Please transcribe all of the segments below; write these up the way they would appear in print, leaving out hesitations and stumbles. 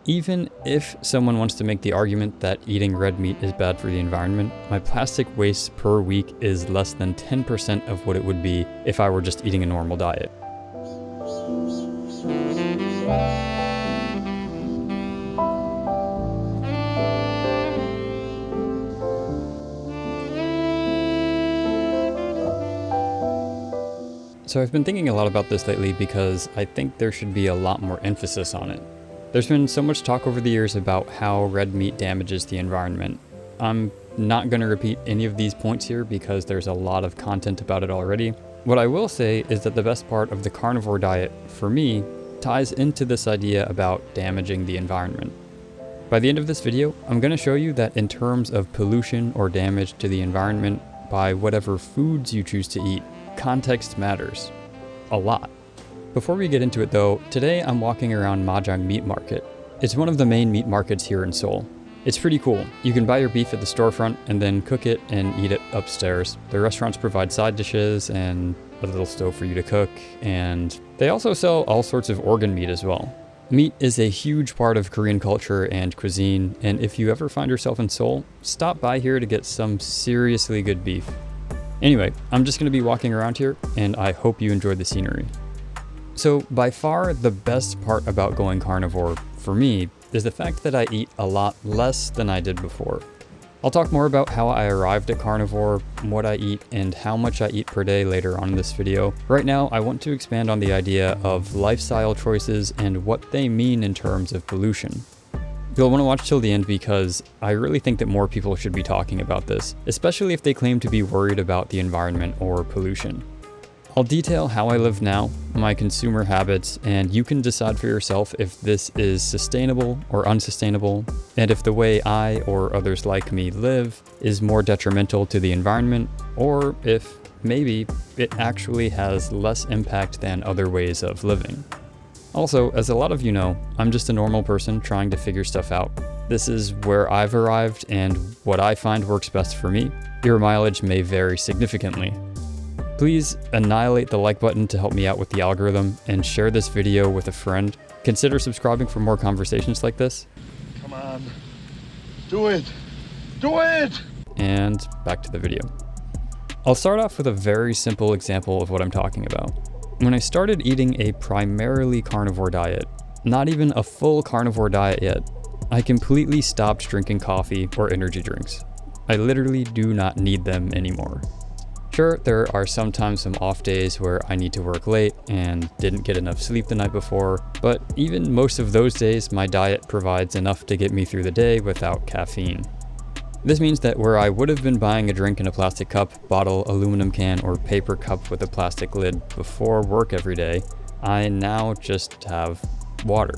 Even if someone wants to make the argument that eating red meat is bad for the environment, my plastic waste per week is less than 10% of what it would be if I were just eating a normal diet. So I've been thinking a lot about this lately because I think there should be a lot more emphasis on it. There's been so much talk over the years about how red meat damages the environment. I'm not going to repeat any of these points here because there's a lot of content about it already. What I will say is that the best part of the carnivore diet, for me, ties into this idea about damaging the environment. By the end of this video, I'm going to show you that in terms of pollution or damage to the environment by whatever foods you choose to eat, context matters. A lot. Before we get into it though, today I'm walking around Mahjong Meat Market. It's one of the main meat markets here in Seoul. It's pretty cool. You can buy your beef at the storefront and then cook it and eat it upstairs. The restaurants provide side dishes and a little stove for you to cook, and they also sell all sorts of organ meat as well. Meat is a huge part of Korean culture and cuisine, and if you ever find yourself in Seoul, stop by here to get some seriously good beef. Anyway, I'm just going to be walking around here, and I hope you enjoy the scenery. So by far the best part about going carnivore, for me, is the fact that I eat a lot less than I did before. I'll talk more about how I arrived at carnivore, what I eat, and how much I eat per day later on in this video. Right now, I want to expand on the idea of lifestyle choices and what they mean in terms of pollution. You'll want to watch till the end because I really think that more people should be talking about this, especially if they claim to be worried about the environment or pollution. I'll detail how I live now, my consumer habits, and you can decide for yourself if this is sustainable or unsustainable, and if the way I or others like me live is more detrimental to the environment, or if maybe it actually has less impact than other ways of living. Also, as a lot of you know, I'm just a normal person trying to figure stuff out. This is where I've arrived and what I find works best for me. Your mileage may vary significantly. Please annihilate the like button to help me out with the algorithm and share this video with a friend. Consider subscribing for more conversations like this. Come on, do it, do it! And back to the video. I'll start off with a very simple example of what I'm talking about. When I started eating a primarily carnivore diet, not even a full carnivore diet yet, I completely stopped drinking coffee or energy drinks. I literally do not need them anymore. Sure, there are sometimes some off days where I need to work late and didn't get enough sleep the night before, but even most of those days, my diet provides enough to get me through the day without caffeine. This means that where I would have been buying a drink in a plastic cup, bottle, aluminum can, or paper cup with a plastic lid before work every day, I now just have water.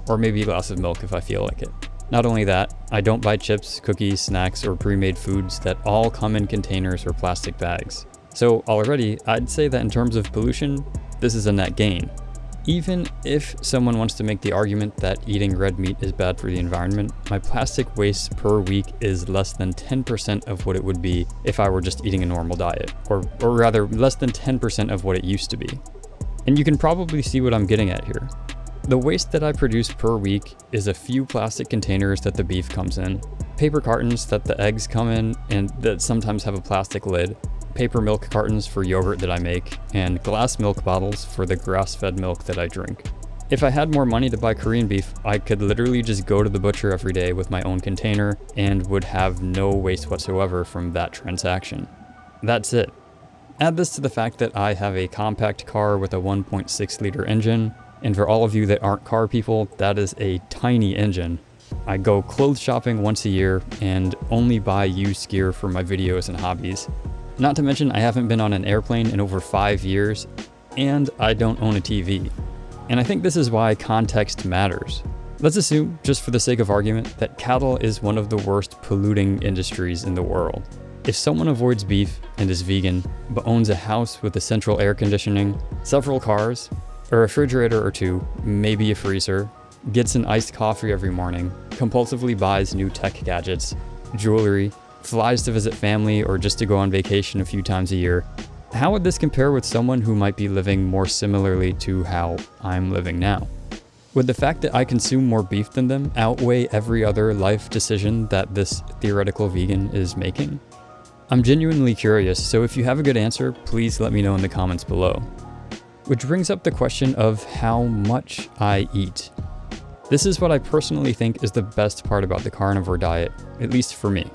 Or maybe a glass of milk if I feel like it. Not only that, I don't buy chips, cookies, snacks, or pre-made foods that all come in containers or plastic bags. So already, I'd say that in terms of pollution, this is a net gain. Even if someone wants to make the argument that eating red meat is bad for the environment, my plastic waste per week is less than 10% of what it would be if I were just eating a normal diet, or rather less than 10% of what it used to be. And you can probably see what I'm getting at here. The waste that I produce per week is a few plastic containers that the beef comes in, paper cartons that the eggs come in and that sometimes have a plastic lid, paper milk cartons for yogurt that I make, and glass milk bottles for the grass-fed milk that I drink. If I had more money to buy Korean beef, I could literally just go to the butcher every day with my own container and would have no waste whatsoever from that transaction. That's it. Add this to the fact that I have a compact car with a 1.6 liter engine, and for all of you that aren't car people, that is a tiny engine. I go clothes shopping once a year and only buy used gear for my videos and hobbies. Not to mention I haven't been on an airplane in over 5 years, and I don't own a TV. And I think this is why context matters. Let's assume, just for the sake of argument, that cattle is one of the worst polluting industries in the world. If someone avoids beef and is vegan, but owns a house with a central air conditioning, several cars, a refrigerator or two, maybe a freezer, gets an iced coffee every morning, compulsively buys new tech gadgets, jewelry, flies to visit family or just to go on vacation a few times a year, how would this compare with someone who might be living more similarly to how I'm living now? Would the fact that I consume more beef than them outweigh every other life decision that this theoretical vegan is making? I'm genuinely curious, so if you have a good answer, please let me know in the comments below. Which brings up the question of how much I eat. This is what I personally think is the best part about the carnivore diet, at least for me.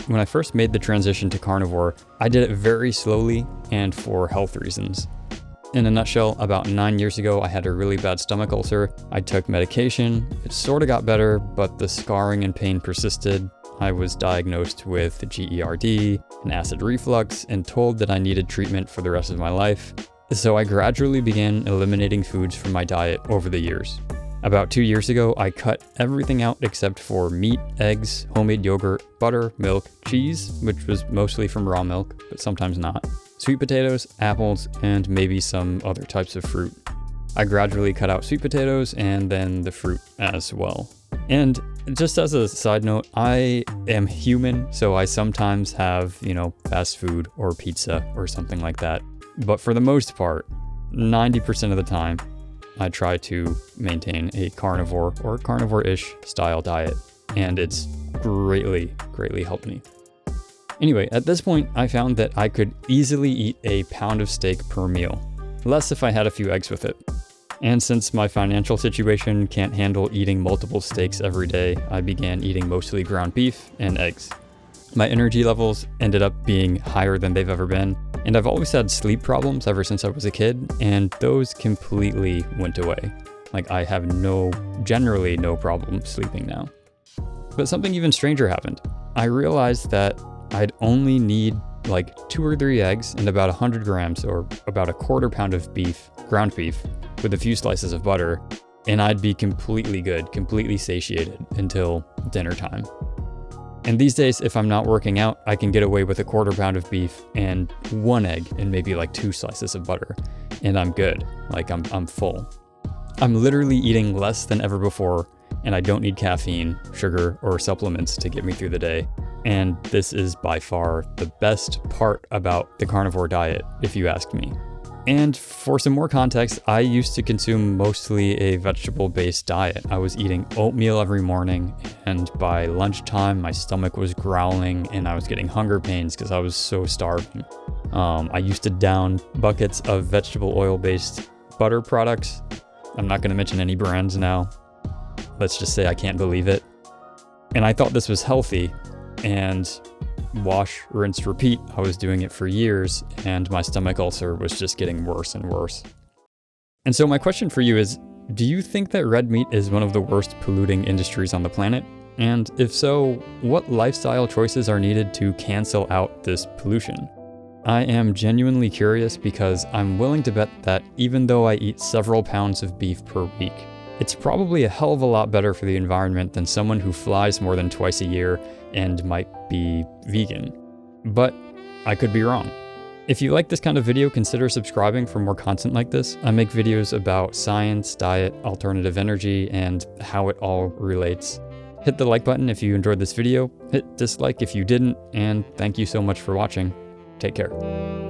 When I first made the transition to carnivore, I did it very slowly and for health reasons. In a nutshell, about 9 years ago, I had a really bad stomach ulcer. I took medication. It sort of got better, but the scarring and pain persisted. I was diagnosed with GERD and acid reflux and told that I needed treatment for the rest of my life. So I gradually began eliminating foods from my diet over the years. About 2 years ago, I cut everything out except for meat, eggs, homemade yogurt, butter, milk, cheese, which was mostly from raw milk, but sometimes not, sweet potatoes, apples, and maybe some other types of fruit. I gradually cut out sweet potatoes and then the fruit as well. And just as a side note, I am human, so I sometimes have, fast food or pizza or something like that. But for the most part, 90% of the time, I try to maintain a carnivore or carnivore-ish style diet, and it's greatly helped me. Anyway, at this point, I found that I could easily eat a pound of steak per meal, less if I had a few eggs with it. And since my financial situation can't handle eating multiple steaks every day, I began eating mostly ground beef and eggs. My energy levels ended up being higher than they've ever been, and I've always had sleep problems ever since I was a kid, and those completely went away. I have generally no problem sleeping now. But something even stranger happened. I realized that I'd only need 2 or 3 eggs and about 100 grams or about a quarter pound of beef, ground beef, with a few slices of butter, and I'd be completely good, completely satiated until dinner time. And these days, if I'm not working out, I can get away with a quarter pound of beef and 1 egg and maybe 2 slices of butter, and I'm good. I'm full. I'm literally eating less than ever before, and I don't need caffeine, sugar, or supplements to get me through the day. And this is by far the best part about the carnivore diet, if you ask me. And for some more context, I used to consume mostly a vegetable-based diet. I was eating oatmeal every morning, and by lunchtime, my stomach was growling and I was getting hunger pains because I was so starving. I used to down buckets of vegetable oil-based butter products. I'm not going to mention any brands now. Let's just say I can't believe it. And I thought this was healthy, and wash, rinse, repeat. I was doing it for years, and my stomach ulcer was just getting worse and worse. And so my question for you is, do you think that red meat is one of the worst polluting industries on the planet? And if so, what lifestyle choices are needed to cancel out this pollution? I am genuinely curious because I'm willing to bet that even though I eat several pounds of beef per week, it's probably a hell of a lot better for the environment than someone who flies more than twice a year and might be vegan. But I could be wrong. If you like this kind of video, consider subscribing for more content like this. I make videos about science, diet, alternative energy, and how it all relates. Hit the like button if you enjoyed this video, hit dislike if you didn't, and thank you so much for watching. Take care.